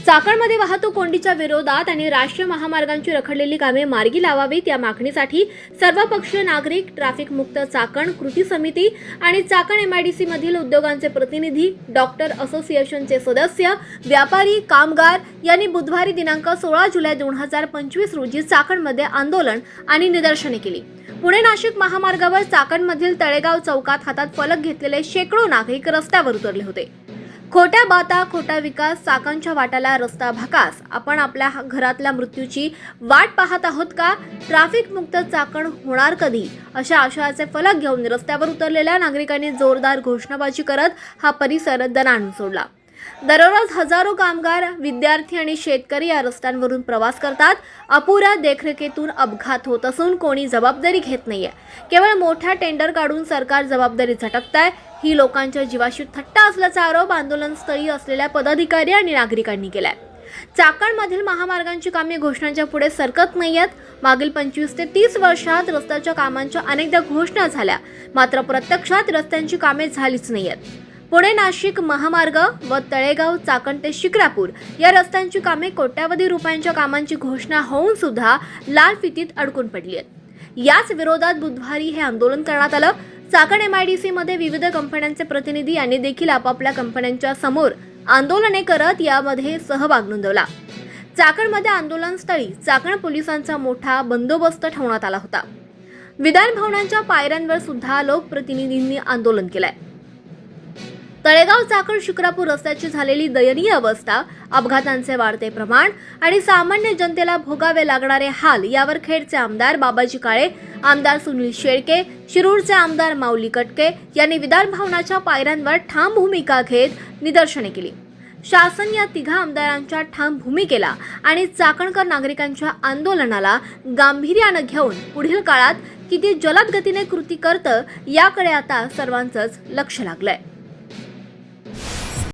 चाकणमध्ये वाहतूक कोंडीच्या विरोधात आणि राष्ट्रीय महामार्गांची रखडलेली कामे मार्गी लावावीत या मागणीसाठी सर्वपक्षीय नागरिक, ट्रॅफिक मुक्त चाकण कृती समिती आणि चाकण एमआयडीसी मधील उद्योगांचे प्रतिनिधी, डॉक्टर असोसिएशनचे सदस्य, व्यापारी, कामगार यांनी बुधवारी दिनांक 16 जुलै 2025 रोजी चाकणमध्ये आंदोलन आणि निदर्शने केली। पुणे नाशिक महामार्गावर चाकणमधील तळेगाव चौकात हातात फलक घेतलेले शेकडो नागरिक रस्त्यावर उतरले होते। खोट्या बाता, खोटा विकास, चाकणच्या वाटाला रस्ता भकास, आपण आपल्या घरातल्या मृत्यूची वाट पाहत आहोत का? ट्रॅफिक मुक्त चाकण होणार कधी? अशा आशयाचे फलक घेऊन रस्त्यावर उतरलेल्या नागरिकांनी जोरदार घोषणाबाजी करत हा परिसर दणाणून सोडला। दररोज हजारो कामगार, विद्यार्थी आणि शेतकरी या रस्त्यांवरून प्रवास करतात। अपुऱ्या देखरेखीतून अपघात होत असून कोणी जबाबदारी घेत नाहीये। केवळ मोठ्या टेंडर काढून सरकार जबाबदारी झटकताय। ही लोकांच्या जीवाशी थट्टा असल्याचा आरोप आंदोलनस्थळी असलेल्या पदाधिकारी आणि नागरिकांनी केलाय। चाकणमधील महामार्गांची कामे घोषणांच्या पुढे सरकत नाहीयेत। मागील 25 ते 30 वर्षात रस्त्याच्या कामांच्या अनेकदा घोषणा झाल्या, मात्र प्रत्यक्षात रस्त्यांची कामे झालीच नाहीयेत। पुणे नाशिक महामार्ग व तळेगाव चाकण ते शिक्रापूर या रस्त्यांची कामे कोट्यावधी रुपयांच्या कामांची घोषणा होऊन सुद्धा लाल फितीत अडकून पडली आहेत। याच विरोधात बुधवारी हे आंदोलन करण्यात आलं। चाकण एमआयडीसी मध्ये विविध कंपन्यांचे प्रतिनिधी यांनी देखील आपापल्या कंपन्यांच्या समोर आंदोलने करत यामध्ये सहभाग नोंदवला। चाकणमध्ये आंदोलनस्थळी चाकण पोलिसांचा मोठा बंदोबस्त ठेवण्यात आला होता। विधान भवनांच्या पायऱ्यांवर सुद्धा लोकप्रतिनिधींनी आंदोलन केलंय। तळेगाव चाकण शिक्रापूर रस्त्याची झालेली दयनीय अवस्था, अपघातांचे वाढते प्रमाण आणि सामान्य जनतेला भोगावे लागणारे हाल यावर खेडचे आमदार बाबाजी काळे, आमदार सुनील शेळके, शिरूरचे आमदार माऊली कटके यांनी विधान भवनाच्या पायऱ्यांवर ठाम भूमिका घेत निदर्शने केली। शासन या तिघा आमदारांच्या ठाम भूमिकेला आणि चाकणकर नागरिकांच्या आंदोलनाला गांभीर्यानं घेऊन पुढील काळात किती जलद गतीने कृती करतं याकडे आता सर्वांचंच लक्ष लागलंय।